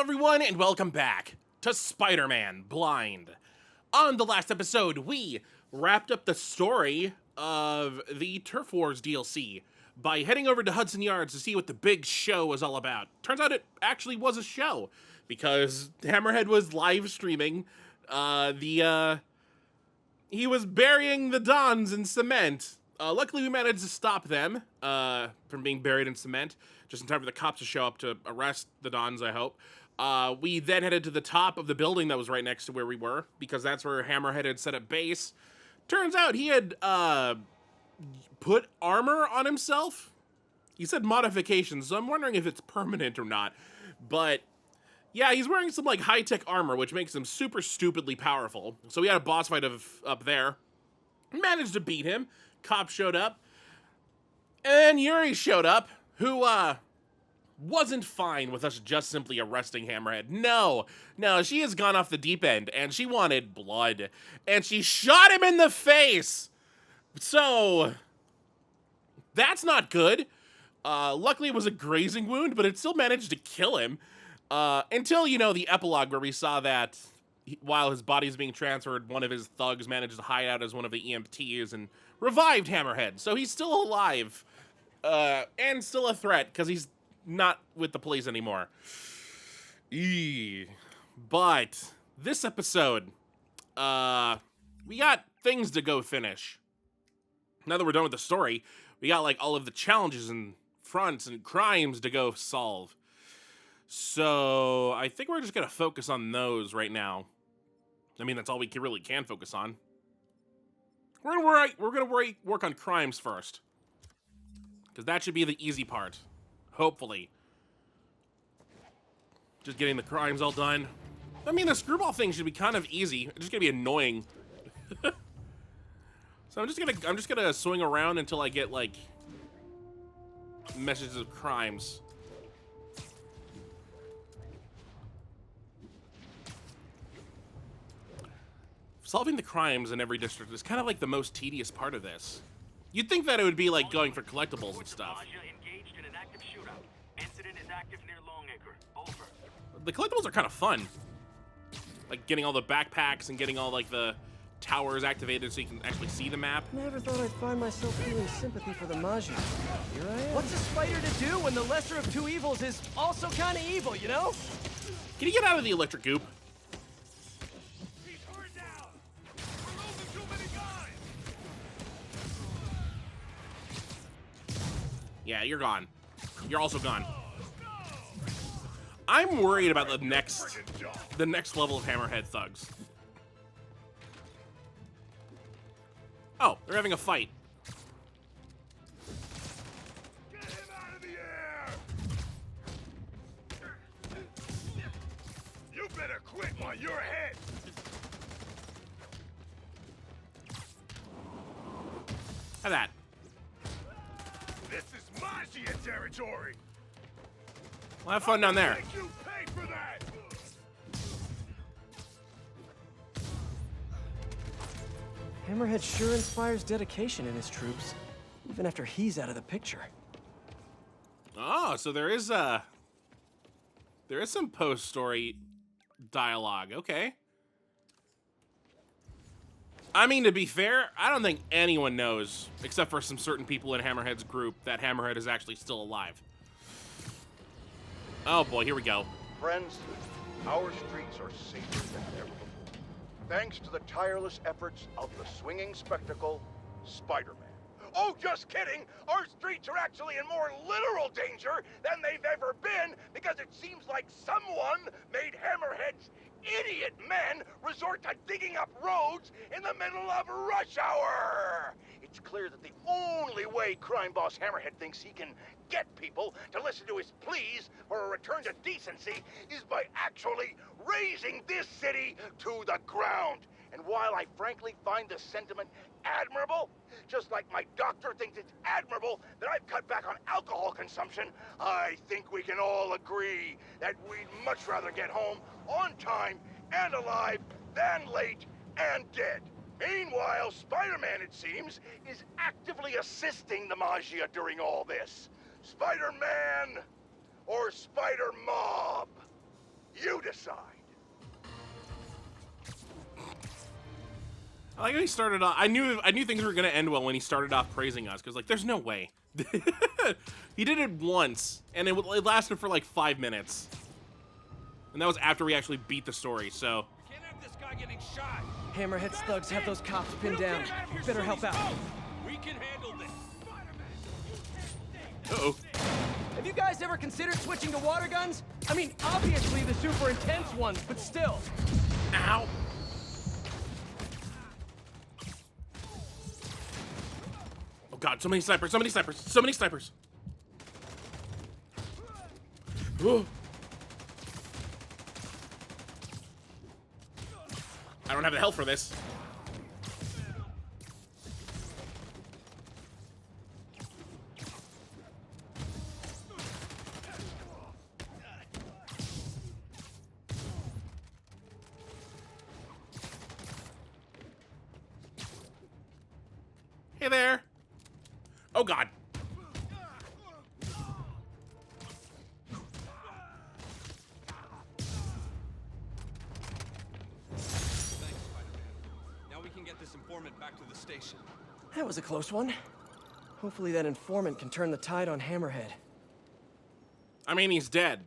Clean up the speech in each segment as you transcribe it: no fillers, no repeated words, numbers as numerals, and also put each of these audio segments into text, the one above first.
everyone, and welcome back to Spider-Man Blind. On the last episode, we wrapped up the story of the Turf Wars DLC by heading over to Hudson Yards to see what the big show was all about. Turns out it actually was a show, because Hammerhead was live streaming he was burying the Dons in cement. Luckily, we managed to stop them from being buried in cement, just in time for the cops to show up to arrest the Dons, I hope. We then headed to the top of the building that was right next to where we were, because that's where Hammerhead had set up base. Turns out he had put armor on himself. He said modifications, so I'm wondering if it's permanent or not. But yeah, he's wearing some like high-tech armor, which makes him super stupidly powerful. So we had a boss fight up there. Managed to beat him. Cop showed up. And Yuri showed up, who wasn't fine with us just simply arresting Hammerhead. No, she has gone off the deep end, and she wanted blood. And she shot him in the face! So, that's not good. Luckily it was a grazing wound, but it still managed to kill him. Until, the epilogue where we saw that while his body is being transferred, one of his thugs managed to hide out as one of the EMTs and revived Hammerhead. So he's still alive, and still a threat, because he's not with the police anymore. But this episode, we got things to go finish. Now that we're done with the story, we got like all of the challenges and fronts and crimes to go solve. So I think we're just gonna focus on those right now. I mean, that's all we really can focus on. We're gonna work on crimes first, because that should be the easy part. Hopefully. Just getting the crimes all done. I mean, the screwball thing should be kind of easy. It's just gonna be annoying. So I'm just gonna swing around until I get like messages of crimes. Solving the crimes in every district is kind of like the most tedious part of this. You'd think that it would be like going for collectibles and stuff. Engaged in an active shootout. Incident is active near Longacre. Over. The collectibles are kind of fun. Like getting all the backpacks and getting all like the towers activated so you can actually see the map. Never thought I'd find myself feeling sympathy for the Magi. Here I am. What's a spider to do when the lesser of two evils is also kind of evil, you know? Can you get out of the electric goop? Yeah, you're gone. You're also gone. I'm worried about the next level of Hammerhead thugs. Oh, they're having a fight. Get him out of the air! You better quit while you're ahead. Have that. This is Magia territory. Well, have fun down there. Make you pay for that. Hammerhead sure inspires dedication in his troops, even after he's out of the picture. Oh, so there is some post-story dialogue. Okay. I mean, to be fair, I don't think anyone knows, except for some certain people in Hammerhead's group, that Hammerhead is actually still alive. Oh boy, here we go. Friends, our streets are safer than ever before, thanks to the tireless efforts of the swinging spectacle, Spider-Man. Oh, just kidding! Our streets are actually in more literal danger than they've ever been, because it seems like someone made Hammerhead's idiot men resort to digging up roads in the middle of rush hour! It's clear that the only way crime boss Hammerhead thinks he can get people to listen to his pleas for a return to decency is by actually razing this city to the ground. And while I frankly find this sentiment admirable, just like my doctor thinks it's admirable that I've cut back on alcohol consumption, I think we can all agree that we'd much rather get home on time and alive than late and dead. Meanwhile, Spider-Man, it seems, is actively assisting the Magia during all this. Spider-Man or Spider-Mob? You decide. I like how he started off. I knew things were gonna end well when he started off praising us, because like, there's no way. He did it once, and it lasted for like 5 minutes, and that was after we actually beat the story. So. We can't have this guy getting shot. Hammerhead's thugs have those cops pinned down. Better help out. We can handle this. Uh-oh. Have you guys ever considered switching to water guns? I mean, obviously the super intense ones, but still. Ow. Oh god, so many snipers, so many snipers, so many snipers. Ooh. I don't have the health for this. Hey there. Oh god. Now we can get this informant back to the station. That was a close one. Hopefully that informant can turn the tide on Hammerhead. I mean, he's dead.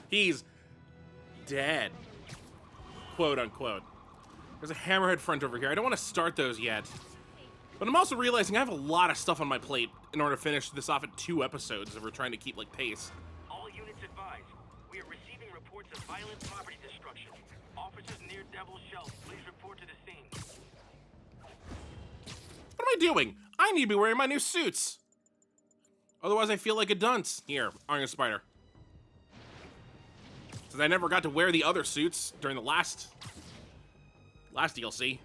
He's dead. Quote unquote. There's a Hammerhead front over here. I don't want to start those yet. But I'm also realizing I have a lot of stuff on my plate in order to finish this off at 2 episodes if we're trying to keep, like, pace. All units advised. We are receiving reports of violent property destruction. Officers near Devil's Shelf, please report to the scene. What am I doing? I need to be wearing my new suits. Otherwise, I feel like a dunce. Here, Iron Spider. Since I never got to wear the other suits during the last DLC.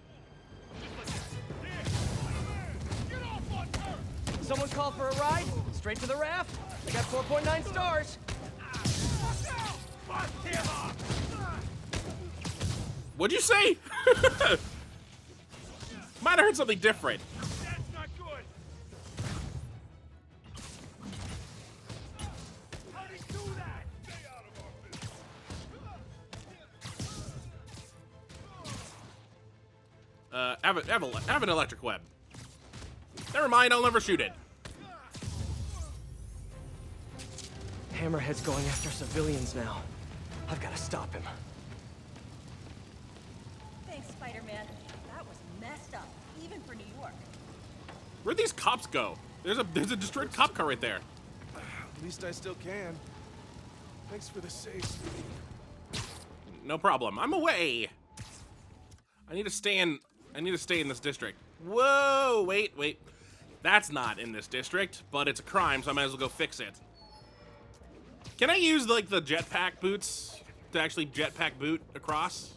Someone called for a ride? Straight to the raft? I got 4.9 stars. What'd you say? Might have heard something different. That's not good. How'd he do that? Stay out of our business. Have an electric web. Never mind, I'll never shoot it. Hammerhead's going after civilians now. I've got to stop him. Thanks, Spider-Man. That was messed up, even for New York. Where'd these cops go? There's a destroyed cop car right there. At least I still can. Thanks for the save. No problem. I'm away. I need to stay in this district. Whoa, wait. That's not in this district, but it's a crime, so I might as well go fix it. Can I use, like, the jetpack boots to actually jetpack boot across?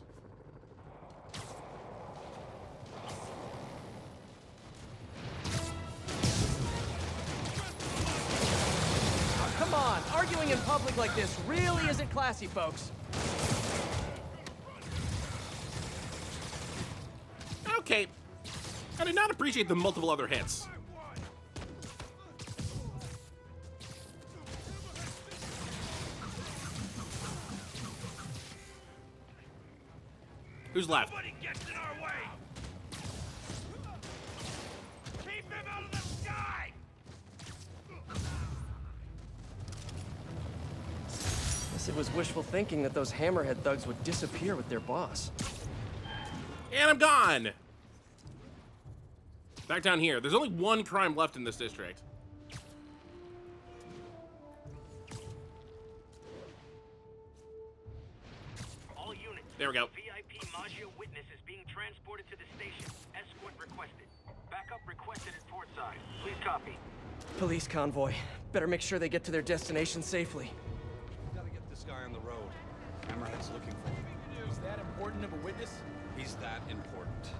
Come on, arguing in public like this really isn't classy, folks. Okay. I did not appreciate the multiple other hits. Who's left? Nobody gets in our way. Keep him out of the sky. Guess it was wishful thinking that those Hammerhead thugs would disappear with their boss. And I'm gone! Back down here. There's only one crime left in this district. All units. There we go. VIP Magia witness is being transported to the station. Escort requested. Backup requested at Portside. Please copy. Police convoy. Better make sure they get to their destination safely. Gotta get this guy on the road. Hammerhead's looking for him. Is that important of a witness? He's that important.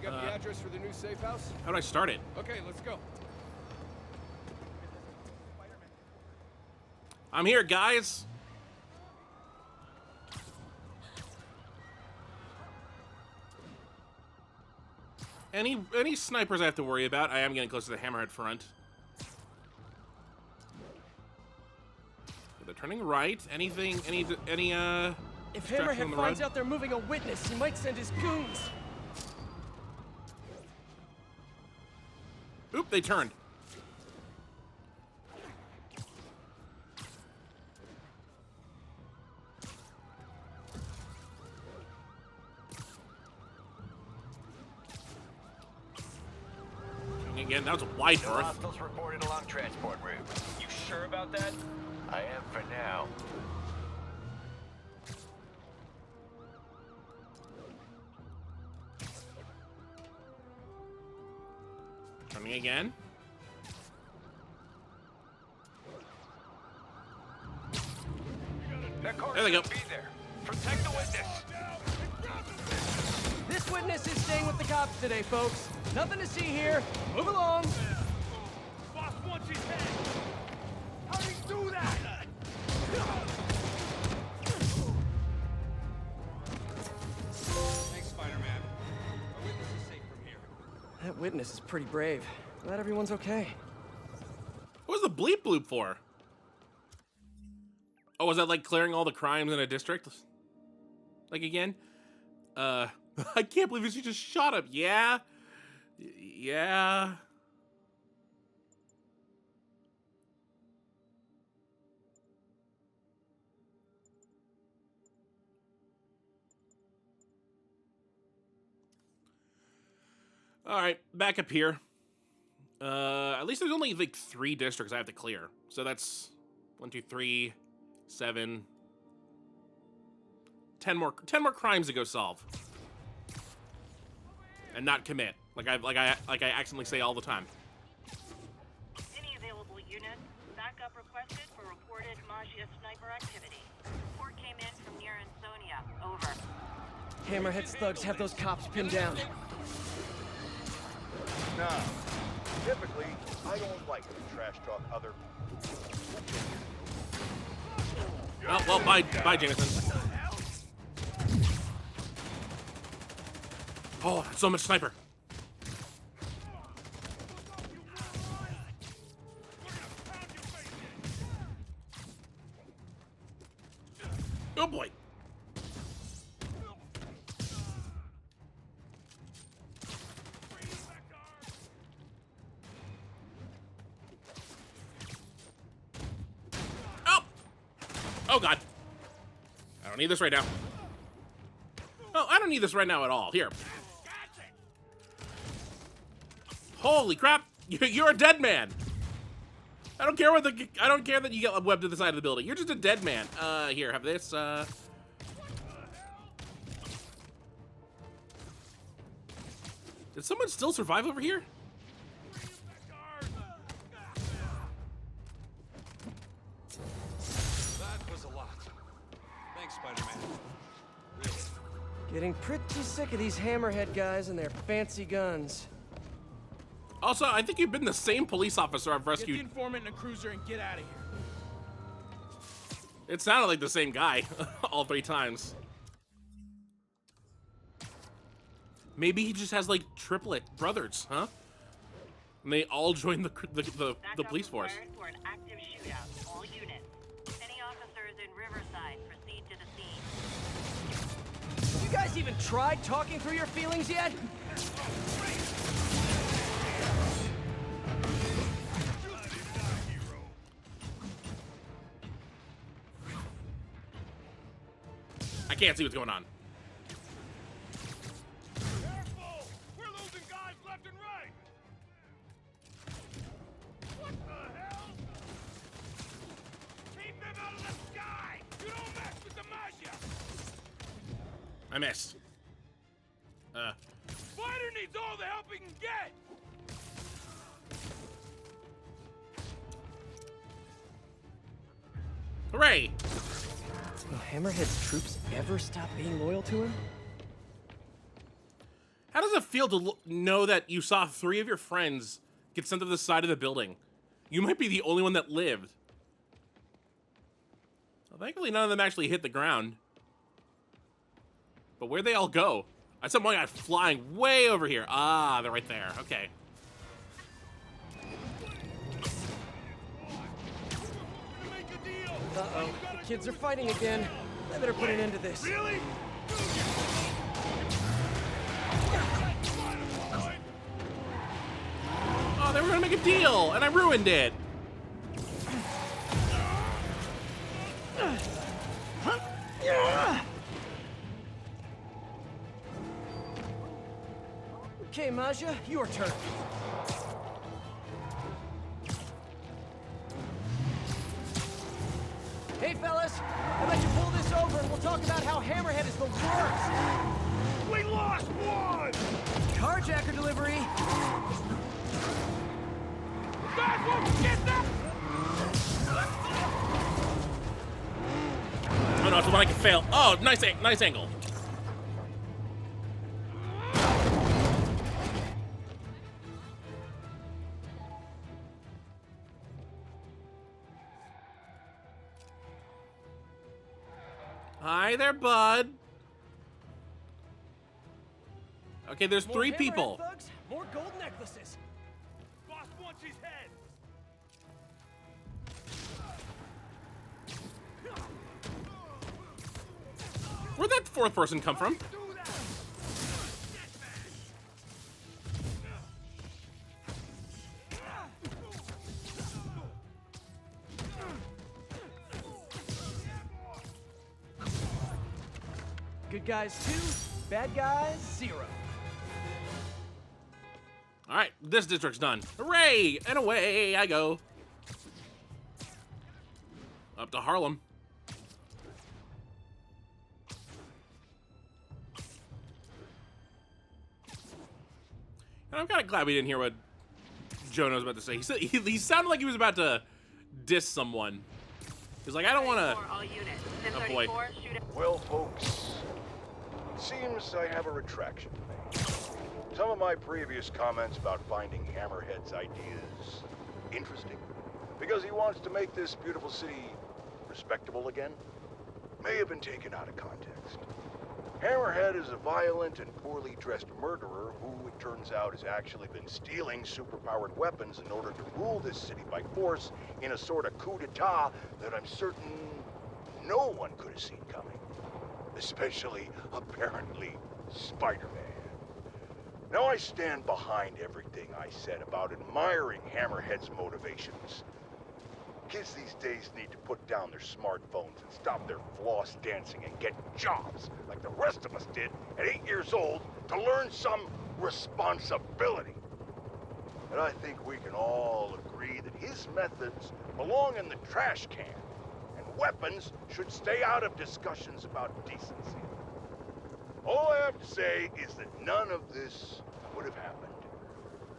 You got the address for the new safe house? How do I start it? Okay, let's go. I'm here, guys. Any snipers I have to worry about? I am getting close to the Hammerhead front. They're Turning right. Anything? Any If distraction on Hammerhead the finds road? out they're moving a witness, he might send his goons. Oop! They turned. Again, that was a wide No berth. hostiles reported along transport route. You sure about that? I am for now. Coming again. That car There they go. should be there. Protect the witness. This witness is staying with the cops today, folks. Nothing to see here. Move along. Boss wants his head. How'd he do that? Thanks, Spider-Man. Our witness is safe from here. That witness is pretty brave. Glad everyone's okay. What was the bleep bloop for? Oh, was that like clearing all the crimes in a district? Like again? I can't believe she just shot him. Yeah. Yeah. All right, back up here. At least there's only like 3 districts I have to clear. So that's 1, 2, 3, 7, 10 more crimes to go solve. And not commit. Like I accidentally say all the time. Any available unit, backup requested for reported Maggia sniper activity. Report came in from near Insomnia. Over. Hammerhead's thugs have those cops pinned down. Now, typically, I don't like to trash talk other. Oh, well, bye, Jameson. Oh, so much sniper. Oh boy. Oh! Oh god. I don't need this right now. Oh, I don't need this right now at all. Here. Holy crap! You're a dead man. I don't care that you get webbed to the side of the building. You're just a dead man. Here, have this. Did someone still survive over here? That was a lot. Thanks, Spider-Man. Really. Getting pretty sick of these Hammerhead guys and their fancy guns. Also, I think you've been the same police officer I've Get the rescued. informant in a cruiser and get out of here. It sounded like the same guy all 3 times. Maybe he just has like triplet brothers, huh? And they all join the police force. Required for an active shootout. All units. Any officers in Riverside, proceed to the scene. You guys even tried talking through your feelings yet? I can't see what's going on. Careful! We're losing guys left and right! What the hell? Keep them out of the sky! You don't mess with the Maggia! I missed. Spider needs all the help he can get! Hooray! Will Hammerhead's troops ever stop being loyal to him? How does it feel to know that you saw 3 of your friends get sent to the side of the building? You might be the only one that lived. Well, thankfully, none of them actually hit the ground. But where'd they all go? I saw one guy flying way over here. Ah, they're right there. Okay. Make a deal! Uh-oh, the kids are fighting again. I better put an end to this. Really? Oh, they were gonna make a deal, and I ruined it. Okay, Maja, your turn. Hey, fellas, I'll let you pull this over and we'll talk about how Hammerhead is the worst. We lost one! Carjacker delivery. Guys, won't get that! Oh no, it's the one I can fail. Oh, nice angle. Hi there, bud. Okay, there's More three Hammerhead people. thugs, more gold necklaces. Boss wants his head! Where'd that fourth person come from? Good guys 2, bad guys 0. All right, this district's done. Hooray! And away I go. Up to Harlem. And I'm kind of glad we didn't hear what Jonah was about to say. He sounded like he was about to diss someone. He's like, I don't want to... All units. Oh, boy. 1034, shoot at Well, folks, it seems I have a retraction to make. Some of my previous comments about finding Hammerhead's ideas interesting, because he wants to make this beautiful city respectable again, may have been taken out of context. Hammerhead is a violent and poorly dressed murderer who, it turns out, has actually been stealing superpowered weapons in order to rule this city by force in a sort of coup d'etat that I'm certain no one could have seen coming. Especially, apparently, Spider-Man. Now I stand behind everything I said about admiring Hammerhead's motivations. Kids these days need to put down their smartphones and stop their floss dancing and get jobs like the rest of us did at 8 years old to learn some responsibility. And I think we can all agree that his methods belong in the trash can, and weapons should stay out of discussions about decency. All I have to say is that none of this would have happened.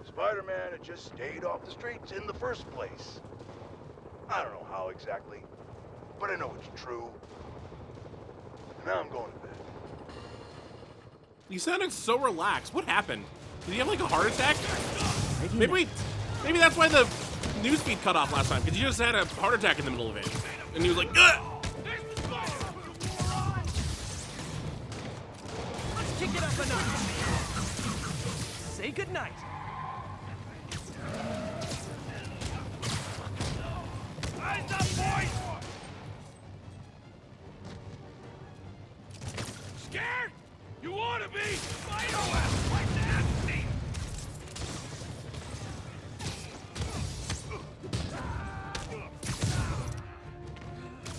Spider-Man had just stayed off the streets in the first place. I don't know how exactly, but I know it's true. Now I'm going to bed. You sounded so relaxed. What happened? Did he have like a heart attack? Maybe that's why the newsfeed cut off last time, because he just had a heart attack in the middle of it. And he was like, ugh! Let's kick it up a notch. Say goodnight. Eyes up, boys! Scared? You wanna be? Spiderweb! Like that!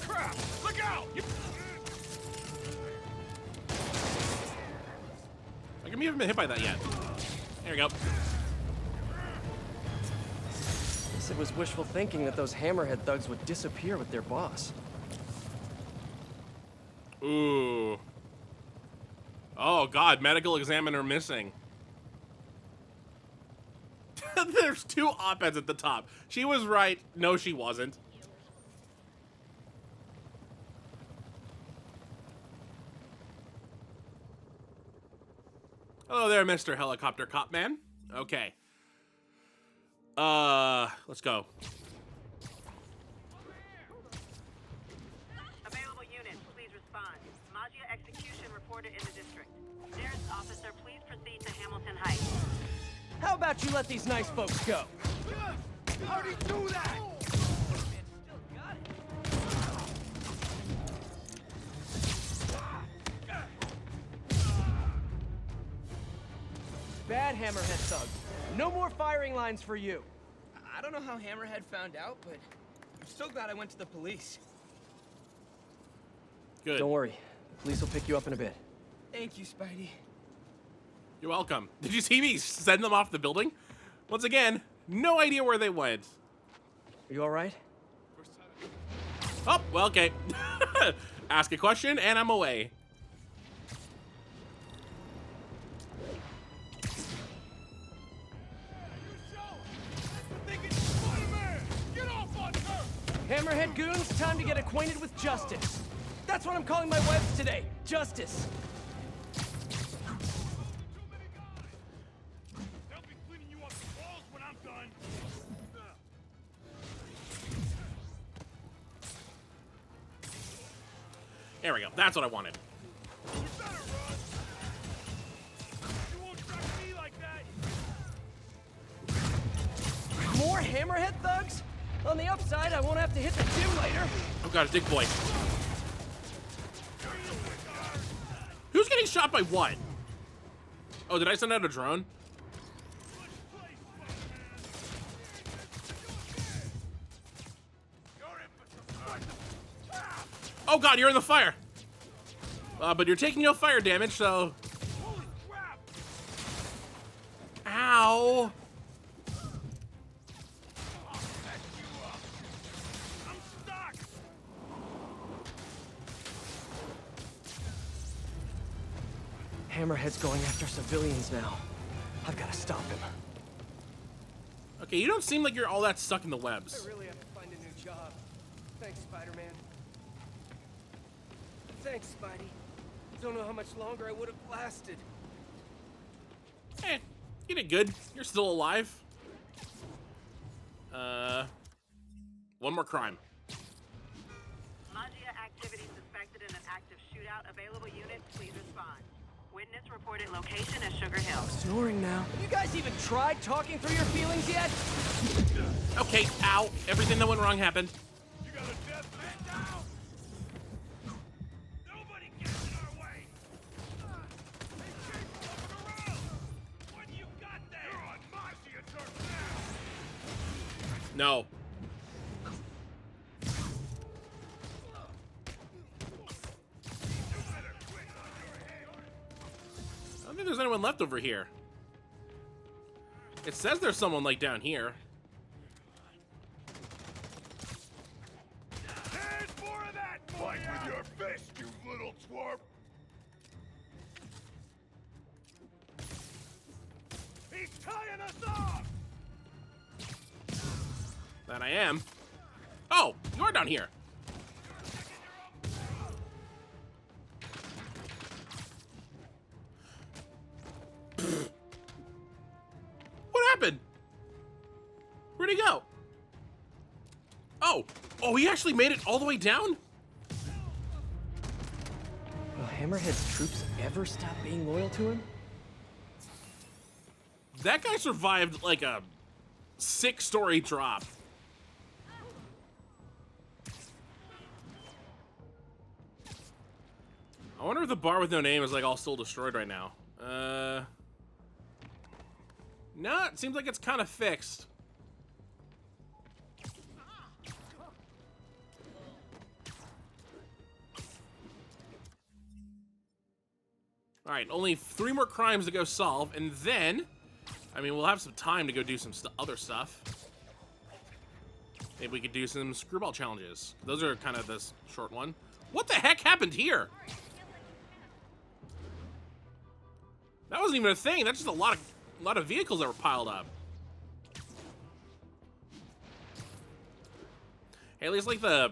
Crap! Look out! I haven't been hit by that yet. There we go. Guess it was wishful thinking that those Hammerhead thugs would disappear with their boss. Ooh. Oh god, medical examiner missing. There's two op-eds at the top. She was right. No, she wasn't. Hello there, Mr. Helicopter Cop Man. Okay. Let's go. available units. Please respond. Maggia execution reported in the district. Nearest officer, please proceed to Hamilton Heights. How about you let these nice folks go? How'd he do that? bad, Hammerhead thug. No more firing lines for you. I don't know how Hammerhead found out, but I'm so glad I went to the police. Good. Don't worry. The police will pick you up in a bit. Thank you, Spidey. You're welcome. Did you see me send them off the building? Once again, no idea where they went. Are you all right? Oh, well, okay. Ask a question, and I'm away. Hammerhead goons, time to get acquainted with justice. That's what I'm calling my webs today. Justice. They'll be cleaning you up the walls when I'm done. There we go. That's what I wanted. You better run. You won't track me like that. More Hammerhead thugs? On the upside, I won't have to hit the gym later. Oh god, a big boy. Who's getting shot by what? Oh, did I send out a drone? Oh god, you're in the fire. But you're taking no fire damage, so... Holy crap! Ow! I'm stuck. Hammerhead's going after civilians now. I've got to stop him. Okay, you don't seem like you're all that stuck in the webs. I really have to find a new job. Thanks, Spider-Man. Thanks, Spidey. Don't know how much longer I would have lasted. Eh, you did good. You're still alive. One more crime. Magia activity suspected in an active shootout. Available units, please respond. Witness reported location as Sugar Hill. Snoring now. You guys even tried talking through your feelings yet? Okay, ow. Everything that went wrong happened. You got a death man down. Nobody gets in our way. Hey, Chief, look around. What do you got there? You're on Magia turf now. No. I don't think there's anyone left over here. It says there's someone like down here. There's more of that. Fight with your fist, you little twerp. He's tying us off. That I am. Oh, you're down here. What happened? Where'd he go? Oh, he actually made it all the way down? Will Hammerhead's troops ever stop being loyal to him? That guy survived like a 6-story drop. I wonder if the bar with no name is like all still destroyed right now. No, it seems like it's kind of fixed. All right, only 3 more crimes to go solve, and then, I mean, we'll have some time to go do some other stuff. Maybe we could do some screwball challenges. Those are kind of this short one. What the heck happened here? That wasn't even a thing. That's just a lot of vehicles that were piled up. Hey, at least like the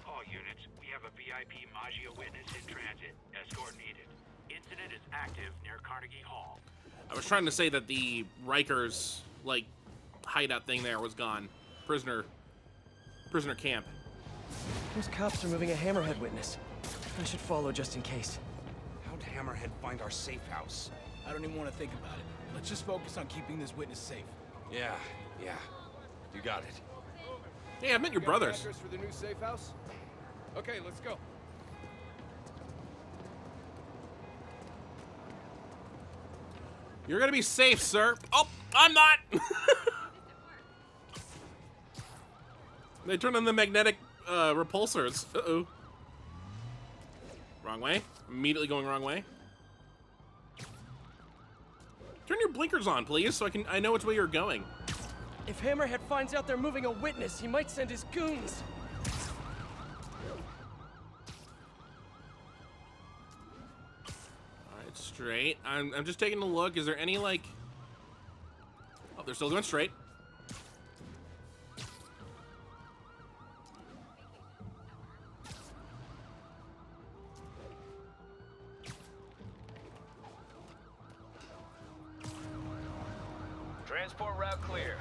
All units, we have a VIP Magia witness in transit. Escort needed. Incident is active near Carnegie Hall. I was trying to say that the Rikers like hideout thing there was gone. Prisoner camp. Those cops are moving a Hammerhead witness. I should follow just in case. How'd Hammerhead find our safe house? I don't even want to think about it. Let's just focus on keeping this witness safe. Yeah. You got it. Hey, I met your brothers. Address for the new safe house? Okay, let's go. You're gonna be safe, sir. Oh, I'm not. They turned on the magnetic repulsors. Uh-oh. Wrong way. Immediately going wrong way. Turn your blinkers on, please, so I know which way you're going. If Hammerhead finds out they're moving a witness, he might send his goons. All right, straight. I'm just taking a look. Is there any, like... Oh, they're still going straight. Transport route clear.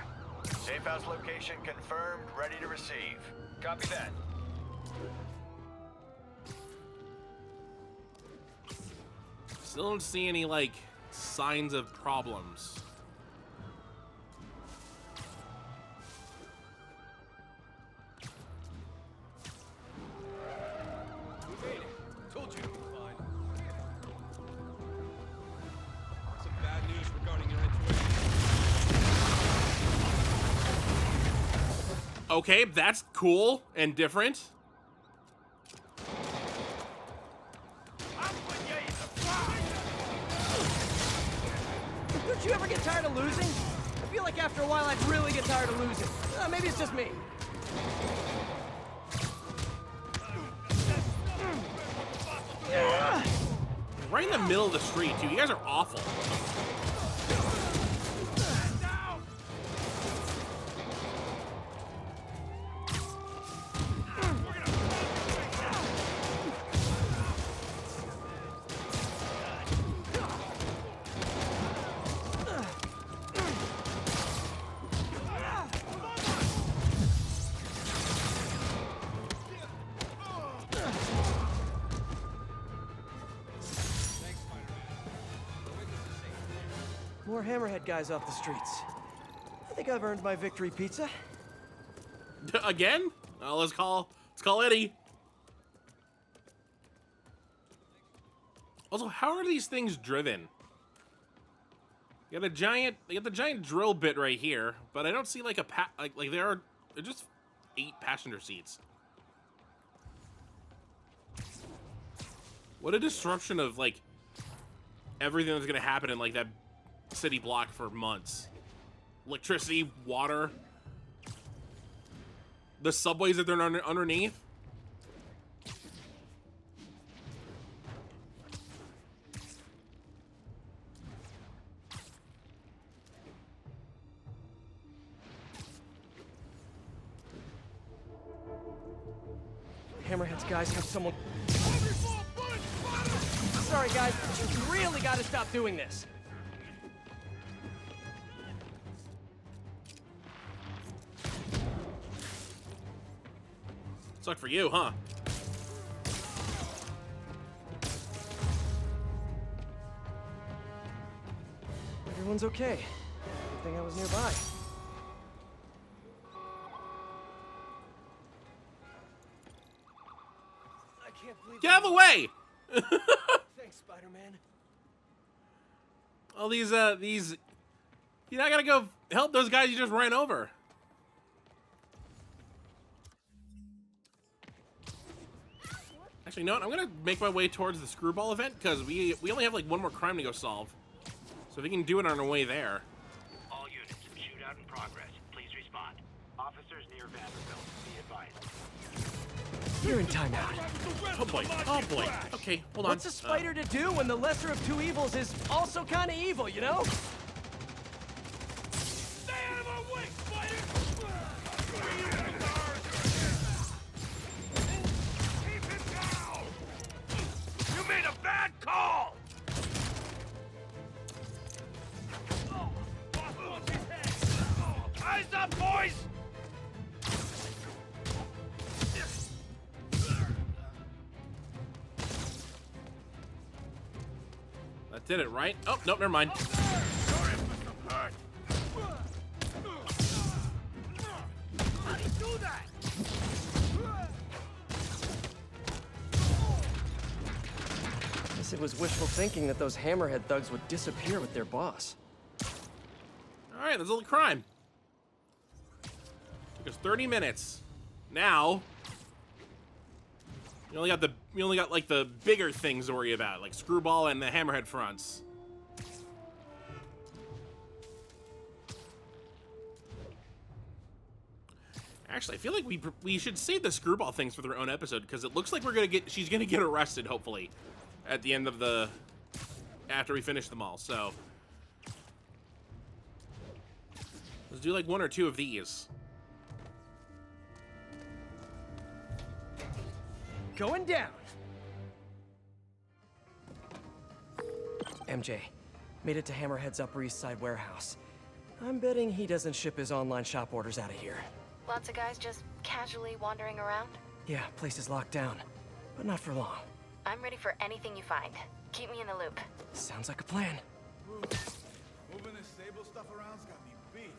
Safe house location confirmed, ready to receive. Copy that. Still don't see any, like, signs of problems. We made it. Told you it'd be fine. Some bad news regarding your intuition. Okay, that's cool and different. Don't you ever get tired of losing? I feel like after a while I'd really get tired of losing. Maybe it's just me. Right in the middle of the street, too. You guys are awful. More Hammerhead guys off the streets. I think I've earned my victory pizza. Again? Oh, let's call Eddie. Also, how are these things driven? You got the giant drill bit right here, but I don't see like they're just 8 passenger seats. What a disruption of like everything that's gonna happen in like that city block for months. Electricity, water, the subways that they're underneath. Hammerhead's guys have someone... Sorry, guys, but you really gotta stop doing this. Sucked for you, huh? Everyone's okay. Good thing I was nearby. I can't believe... Get out of the way! Thanks, Spider-Man. All these, you're not gonna go help those guys you just ran over. Actually, you know what? I'm gonna make my way towards the screwball event because we only have like one more crime to go solve. So if we can do it on our way there. All units, shootout in progress. Please respond. Officers near Vanderbilt, be advised. You're in timeout. Oh boy. Oh boy. Okay, hold on. What's a spider to do when the lesser of two evils is also kind of evil, you know? Stay out of our way, Spider! Keep him down! You made a bad call! Boss wants his head! Eyes up, boys! That did it, right? Oh, nope, never mind. Sorry if I'm hurt. How do you do that? Guess it was wishful thinking that those hammerhead thugs would disappear with their boss. All right, that's all the crime. Took us 30 minutes. Now, we only got like the bigger things to worry about, like Screwball and the hammerhead fronts. Actually, I feel like we should save the Screwball things for their own episode, because it looks like she's gonna get arrested, hopefully, at the end of after we finish them all. So let's do like one or two of these. Going down. MJ, made it to Hammerhead's Upper East Side warehouse. I'm betting he doesn't ship his online shop orders out of here. Lots of guys just casually wandering around? Yeah, place is locked down, but not for long. I'm ready for anything you find. Keep me in the loop. Sounds like a plan. Moving this Sable stuff around's got me beat.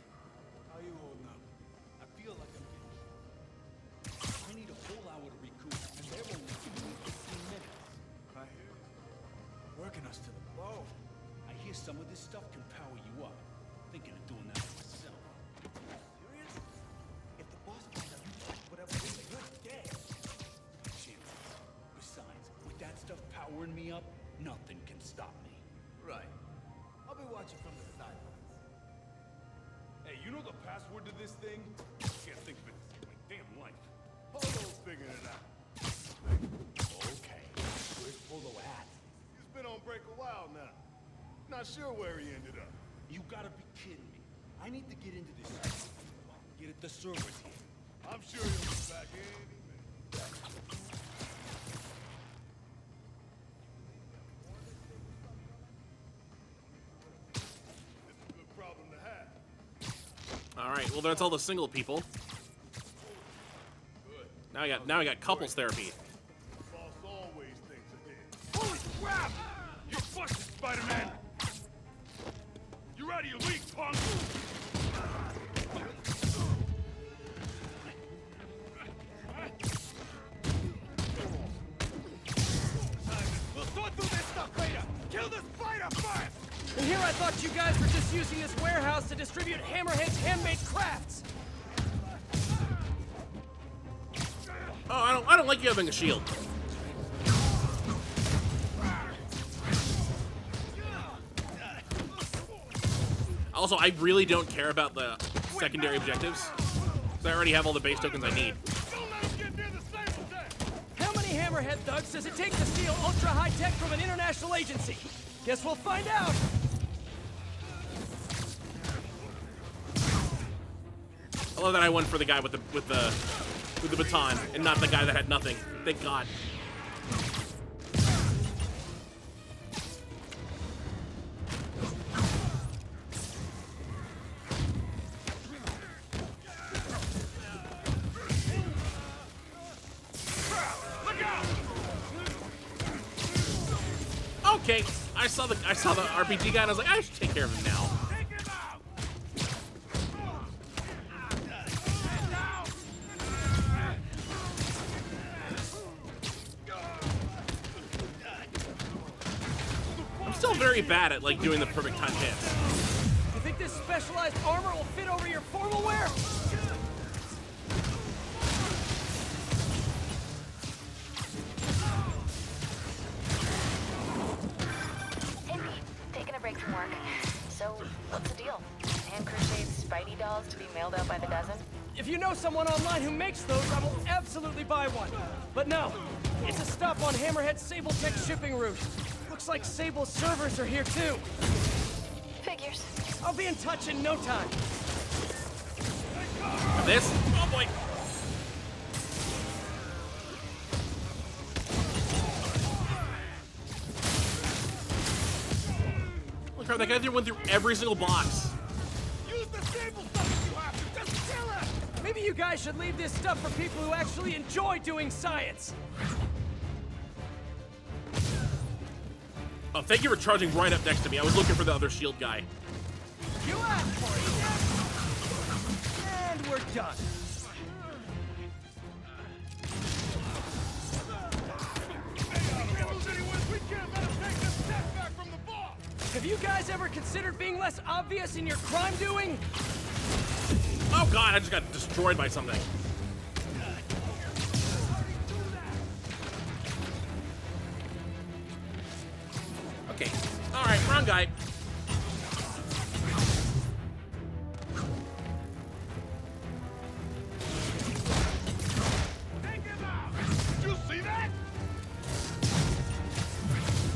How you holding up? I feel like I'm getting... I need a whole hour to recoup, and they're only giving me 15 minutes. I hear you. Working us to the bone. I hear some of this stuff can power you up. Thinking of doing that myself. Serious? If the boss finds out you touched whatever it is, you're dead. Shit. Besides, with that stuff powering me up, nothing can stop me. Right. I'll be watching from the sidelines. Hey, you know the password to this thing? Can't think of it in my damn life. Polo's figuring it out. Okay. Where's Polo at? He's been on break a while now. Not sure where he ended up. You gotta be kidding me. I need to get into this. Get at the servers here. I'm sure he'll be back any minute. Problem to have. All right, well that's all the single people. Now I got couples therapy. Boss always thinks ahead. Holy crap! You're busted, Spider-Man! You're out of your league, punk! We'll sort through this stuff later! Kill the spider first! And here I thought you guys were just using this warehouse to distribute Hammerhead's handmade crafts. Oh, I don't like you having a shield. Also, I really don't care about the secondary objectives, because I already have all the base tokens I need. Don't let him get near the Sable deck! How many Hammerhead thugs does it take to steal ultra-high tech from an international agency? Guess we'll find out. I love that I went for the guy with the baton and not the guy that had nothing. Thank God. Okay, I saw the RPG guy and I was like, I should take care of him now. I'm still very bad at like doing the perfect time hits. You think this specialized armor will fit over your formal wear? Hey, Pete. Taking a break from work. So, what's the deal? Hand-crocheted Spidey dolls to be mailed out by the dozen? If you know someone online who makes those, I will absolutely buy one. But no, it's a stop on Hammerhead's Sable Tech shipping route. Looks like Sable's servers are here too. Figures. I'll be in touch in no time. This? Oh boy. Look, that guy went through every single box. Use the Sable stuff if you have to! Just kill him! Maybe you guys should leave this stuff for people who actually enjoy doing science. Oh, thank you for charging right up next to me. I was looking for the other shield guy. You asked for it. And we're done. We can't lose any wins! We can't let him you guys ever considered being less obvious in your crime doing? Oh god, I just got destroyed by something. Okay. Alright, wrong guy. Take him out! Did you see that?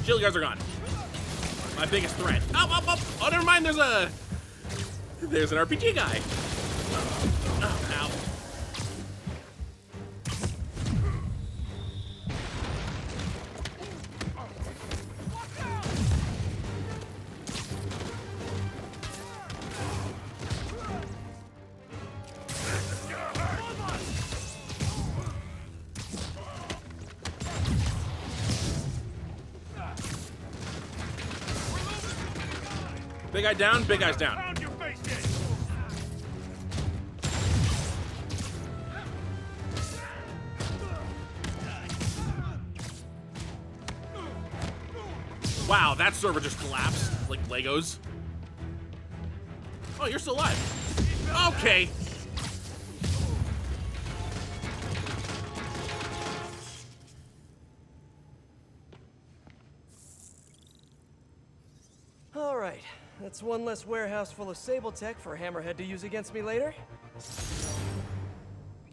Shield guys are gone. My biggest threat. Oh, never mind, there's an RPG guy. Oh, ow. Big guy down, big guy's down. Pound your face in! Wow, that server just collapsed like Legos. Oh, you're still alive. Okay. All right, that's one less warehouse full of Sable tech for Hammerhead to use against me later.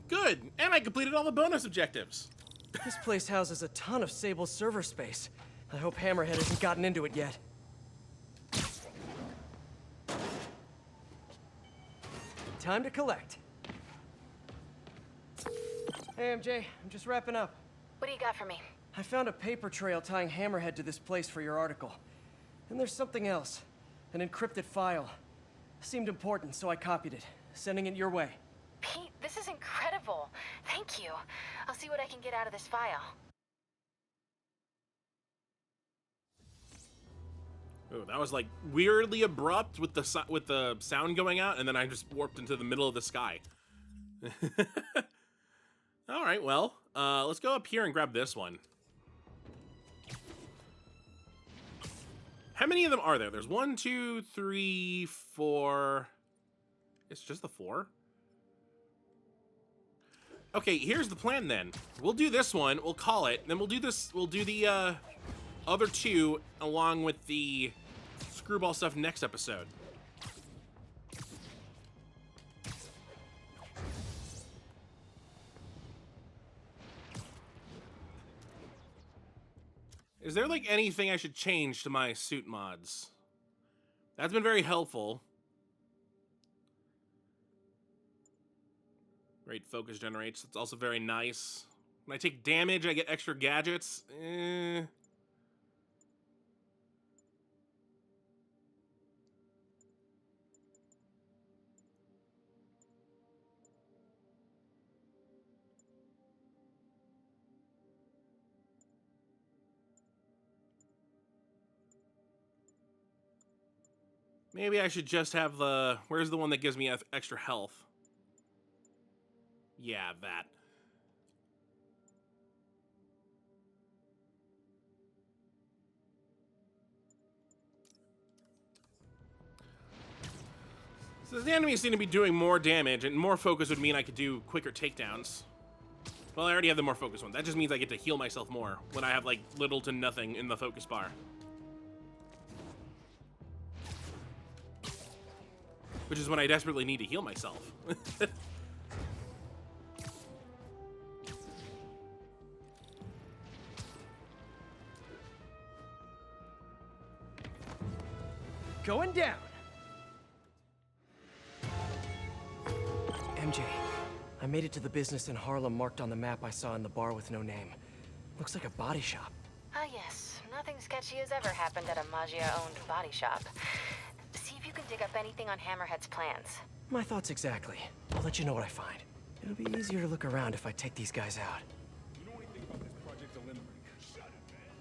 Good, and I completed all the bonus objectives. This place houses a ton of Sable server space. I hope Hammerhead hasn't gotten into it yet. Time to collect. Hey, MJ, I'm just wrapping up. What do you got for me? I found a paper trail tying Hammerhead to this place for your article. And there's something else. An encrypted file. Seemed important, so I copied it, sending it your way. Pete, this is incredible. Thank you. I'll see what I can get out of this file. Ooh, that was like weirdly abrupt with the sound going out, and then I just warped into the middle of the sky. All right, well, let's go up here and grab this one. How many of them are there? There's 1, 2, 3, 4. It's just the 4. Okay, here's the plan then. We'll do this one. We'll call it. Then we'll do this. We'll do the other 2 along with the screwball stuff next episode. Is there like anything I should change to my suit mods? That's been very helpful. Great focus generates. It's also very nice. When I take damage, I get extra gadgets. Maybe I should just have the... Where's the one that gives me extra health? Yeah, that. So the enemies seem to be doing more damage, and more focus would mean I could do quicker takedowns. Well, I already have the more focus one. That just means I get to heal myself more when I have, like, little to nothing in the focus bar. Which is when I desperately need to heal myself. Going down. MJ, I made it to the business in Harlem marked on the map I saw in the bar with no name. Looks like a body shop. Ah, yes. Nothing sketchy has ever happened at a Magia-owned body shop. See if you can dig up anything on Hammerhead's plans. My thoughts exactly. I'll let you know what I find. It'll be easier to look around if I take these guys out. You know anything about this Project Limerick? Shut it, man.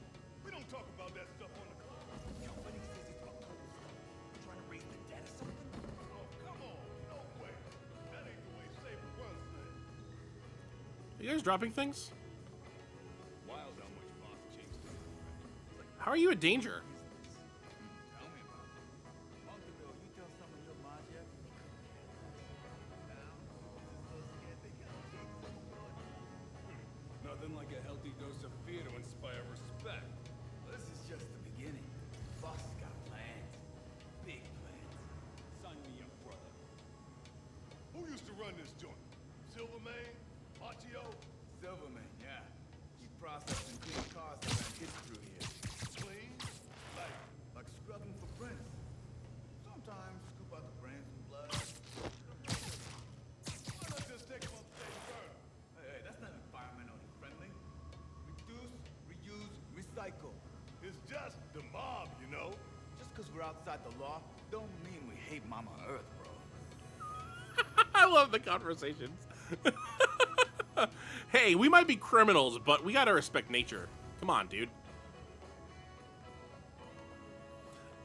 We don't talk about that stuff on the call. Yo, what he says he's about to trying to raise the dead or something? Oh, come on. No way. That ain't the way Saber runs things. Are you guys dropping things? Wild how much boss changed. How are you a danger? Tell me about Nothing like a healthy dose of fear to inspire respect. This is just the beginning. Boss has got plans. Big plans. Sign me up, brother. Who used to run this joint? Silverman? Machio? Silverman, yeah. He processed and cleaned cars that ran hits through here. Clean? Like scrubbing for prints. Sometimes scoop out the brains and blood. Why not just take them upstate and burn 'em? Hey, that's not environmentally friendly. Reduce, reuse, recycle. It's just the mob, you know? Just because we're outside the law, don't mean we hate Mama Earth, bro. I love the conversations. Hey, we might be criminals, but we gotta respect nature. Come on, dude.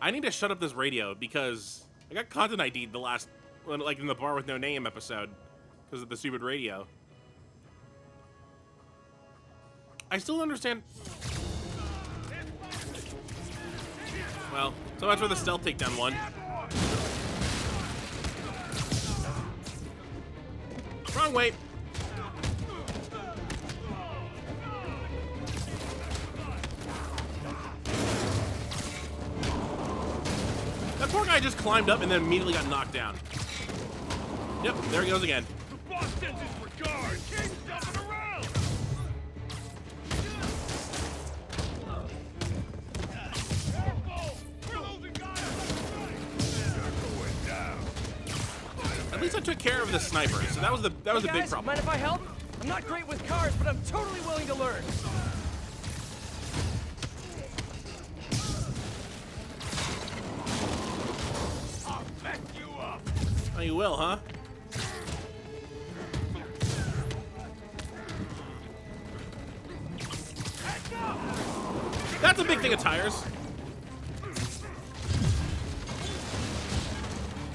I need to shut up this radio because I got content ID'd the last, like in the Bar with No Name episode, because of the stupid radio. I still don't understand. Well, so much for the stealth takedown one. Wrong way. That poor guy just climbed up and then immediately got knocked down. Yep, there he goes again. The boss sends his regards! Keep jumping around! Careful! We're losing guys on the right! You're going down! At least I took care of the sniper, so that was the Hey big guys, problem. mind if I help? I'm not great with cars, but I'm totally willing to learn. I'll mess you up! Oh, you will, huh? That's a big thing of tires.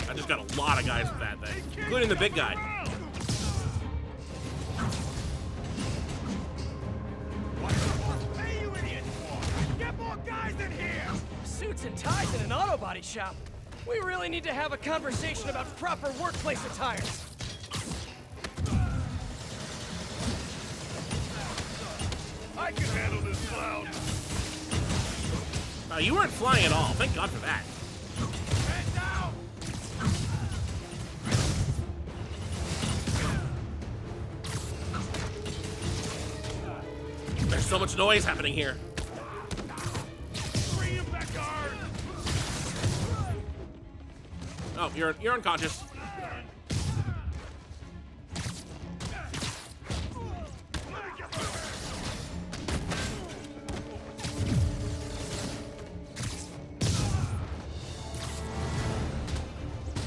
I just got a lot of guys with that thing, including the big guy. Hey, you idiots! Get more guys in here! Suits and ties in an auto body shop. We really need to have a conversation about proper workplace attire. I can handle this clown! You weren't flying at all. Thank God for that. Head down! There's so much noise happening here. Bring him back, guard! Oh, you're unconscious.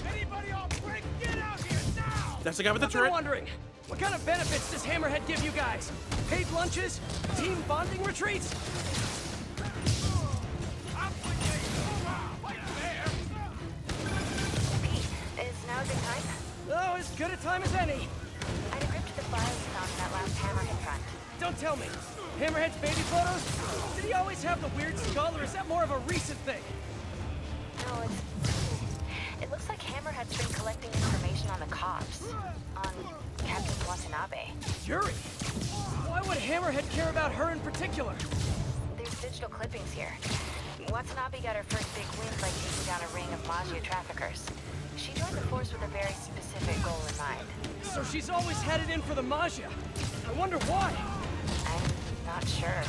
Anybody on break, get out here now! That's the guy with the I've been turret. wondering, what kind of benefits does Hammerhead give you guys? Paid lunches? Team bonding retreats? Is now a good time? Oh, as good a time as any. I decrypted the files you found in that last Hammerhead front. Don't tell me. Hammerhead's baby photos? Did he always have the weird skull, or is that more of a recent thing? No, it looks like Hammerhead's been collecting information on the cops. On Captain Watanabe. Yuri? Why would Hammerhead care about her in particular? There's digital clippings here. Watanabe got her first big win by taking down a ring of Magia traffickers. She joined the force with a very specific goal in mind. So she's always headed in for the Magia. I wonder why. I'm not sure,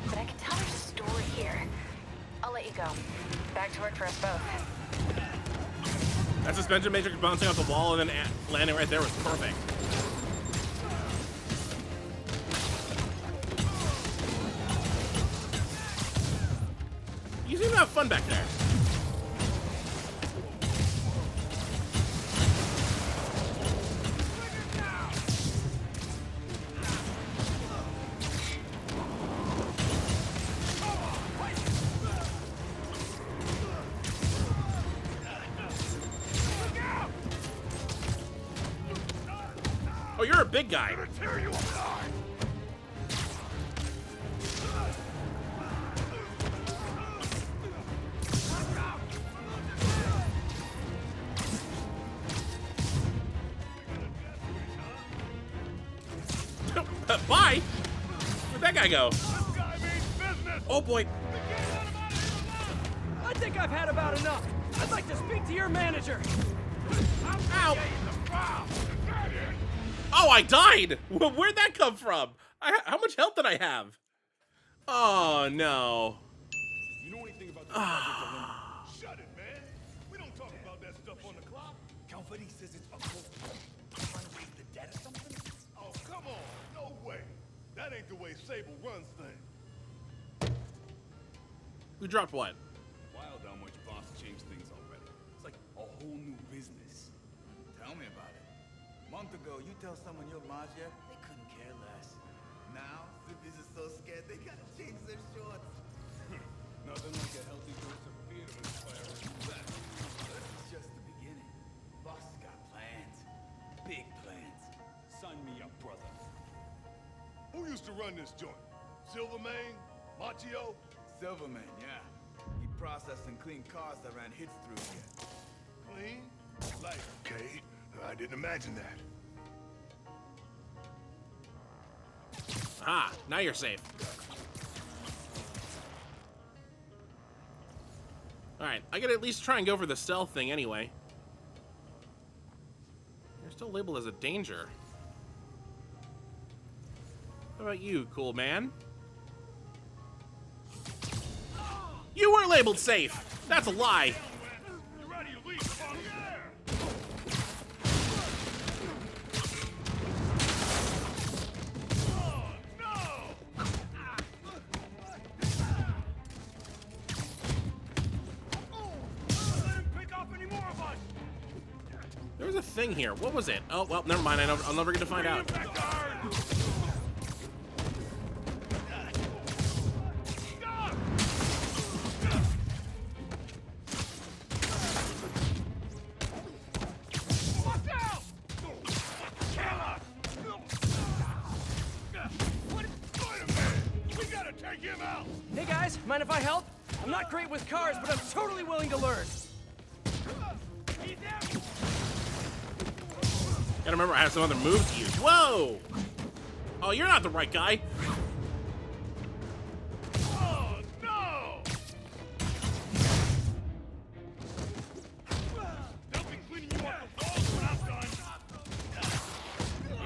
but I can tell there's a story here. I'll let you go. Back to work for us both. That suspension matrix bouncing off the wall and then landing right there was perfect. You seem to have fun back there. Oh, you're a big guy. Tear you apart! Bye. Where'd that guy go? This guy means business. Oh boy. I think I've had about enough. I'd like to speak to your manager. Ow. Oh, I died. Where'd that come from? How much health did I have? Oh no. You know anything about the project? Shut it, man. We don't talk about that stuff on the clock. Confetti says it's uncle. Trying to raise the dead or something? Oh, come on. No way. That ain't the way Sable runs things. Who dropped what? Wild how much boss changed things already. It's like a whole new business. Tell me about it. A month ago, you tell someone you're Magia, they couldn't care less. Now, Zippers are so scared they gotta change their shorts. Nothing like a healthy dose of fear to inspire us to that. This is just the beginning. Boss has got plans. Big plans. Sign me up, brother. Who used to run this joint? Silvermane? Machio? Silverman, yeah. He processed and cleaned cars that ran hits through here. Clean? Like, okay. I didn't imagine that. Ah, now you're safe. Alright, I gotta at least try and go for the stealth thing anyway. You're still labeled as a danger. How about you, cool man? You were labeled safe! That's a lie! You ready to leave, punk? Oh, no! Let him pick off any more of us! There was a thing here. What was it? Oh, well, never mind. I'll never get to find out. Hey guys, mind if I help? I'm not great with cars, but I'm totally willing to learn. Gotta remember I have some other moves to use. Whoa! Oh, you're not the right guy. Oh, no! They'll be cleaning you off the walls when I'm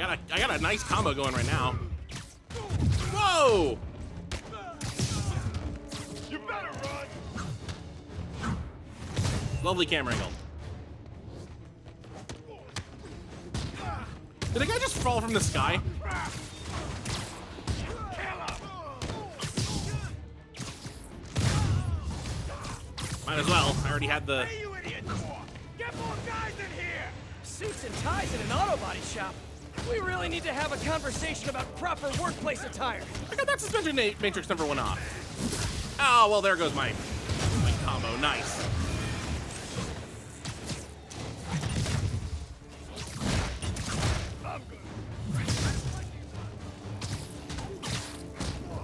done. I got a nice combo going right now. Whoa! You better run! Lovely camera angle. Did a guy just fall from the sky? Might as well. I already had the... Hey, you idiots! Get more guys in here! Suits and ties in an auto body shop. We really need to have a conversation about proper workplace attire. I got that suspension matrix number 1 off. Oh, well, there goes my combo. Nice.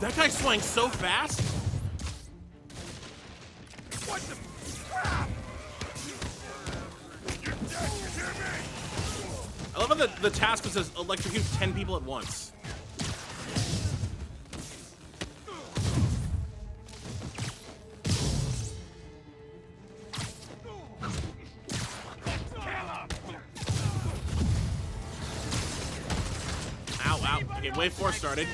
That guy swung so fast. What the crap? You're dead, you hear me? I love how the task was says electrocute 10 people at once. Ow, ow. Okay, wave 4 started.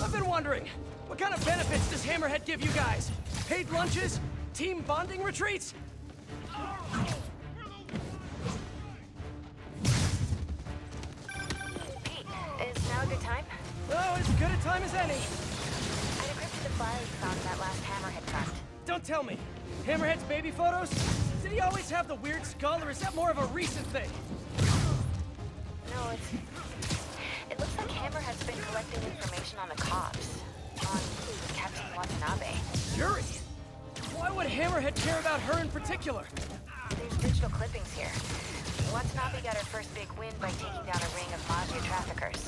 I've been wondering, what kind of benefits does Hammerhead give you guys? Paid lunches? Team bonding retreats? Pete, is now a good time? Oh, as good a time as any. I decrypted the file you found in that last Hammerhead front. Don't tell me. Hammerhead's baby photos? Did he always have the weird skull, or is that more of a recent thing? No, it looks like Hammerhead's been collecting information on the cops. On Captain Watanabe. Yuri? Why would Hammerhead care about her in particular? There's digital clippings here. Watanabe got her first big win by taking down a ring of Magia traffickers.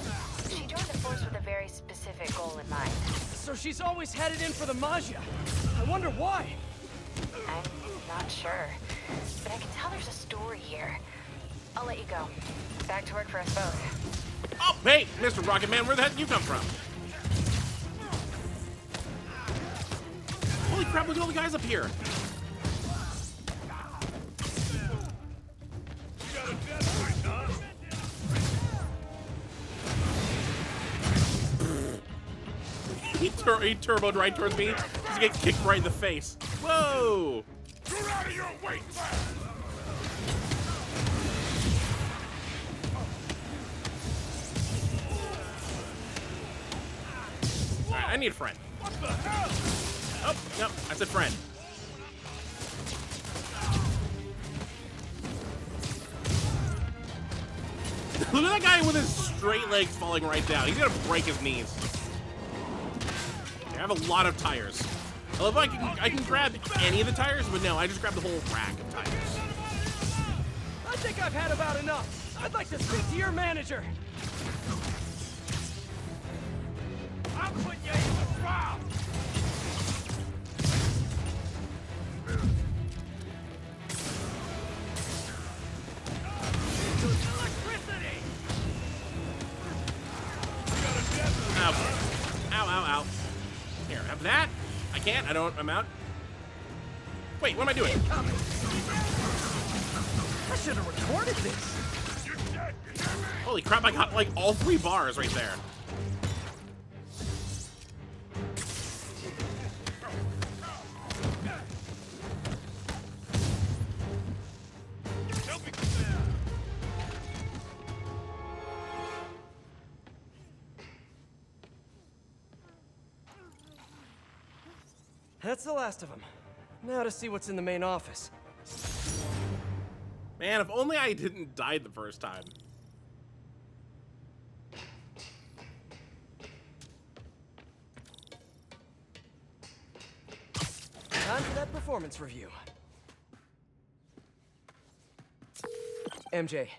She joined the force with a very specific goal in mind. So she's always had it in for the Magia. I wonder why. I'm not sure. But I can tell there's a story here. I'll let you go. Back to work for us both. Oh, hey, Mr. Rocket Man, where the heck did you come from? Holy crap, look at all the guys up here. He turboed right towards me. Just get kicked right in the face. Whoa! You're out of your weight class! Alright, I need a friend. What the hell? Oh, no, I said friend. Look at that guy with his straight legs falling right down. He's gonna break his knees. I have a lot of tires. I love how I can grab any of the tires, but no, I just grabbed the whole rack of tires. I think I've had about enough. I'd like to speak to your manager. I'll put you in the ground! Electricity! Ow. Ow, ow, ow. Here, have that. I can't. I'm out. Wait, what am I doing? I should have recorded this. You're dead, you hear me? Holy crap, I got like all 3 bars right there. That's the last of them. Now to see what's in the main office. Man, if only I didn't die the first time. Time for that performance review. MJ,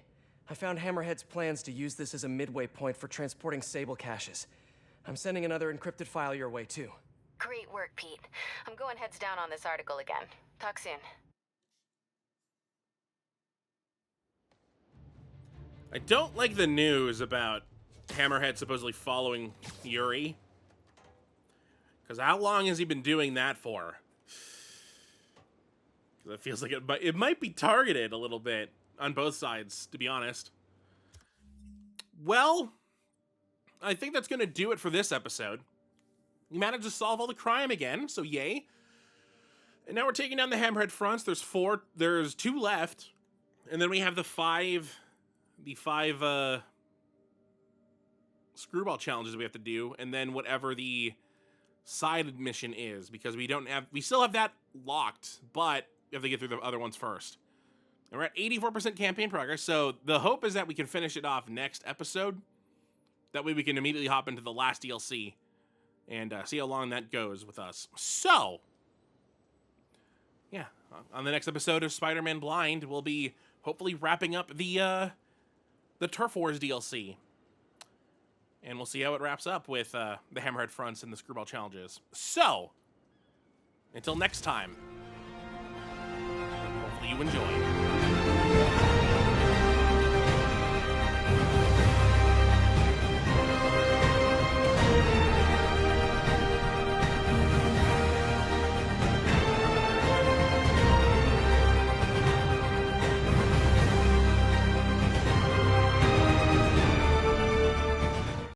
I found Hammerhead's plans to use this as a midway point for transporting Sable caches. I'm sending another encrypted file your way, too. Great work, Pete. I'm going heads down on this article again. Talk soon. I don't like the news about Hammerhead supposedly following Yuri. Because how long has he been doing that for? Because it feels like it might be targeted a little bit on both sides, to be honest. Well, I think that's going to do it for this episode. We managed to solve all the crime again, so yay. And now we're taking down the Hammerhead fronts. There's 2 left. And then we have the five screwball challenges we have to do, and then whatever the side mission is, because we still have that locked, but we have to get through the other ones first. And we're at 84% campaign progress, so the hope is that we can finish it off next episode. That way we can immediately hop into the last DLC and see how long that goes with us. So, yeah, on the next episode of Spider-Man Blind, we'll be hopefully wrapping up the Turf Wars DLC. And we'll see how it wraps up with the Hammerhead fronts and the screwball challenges. So, until next time, hopefully you enjoyed.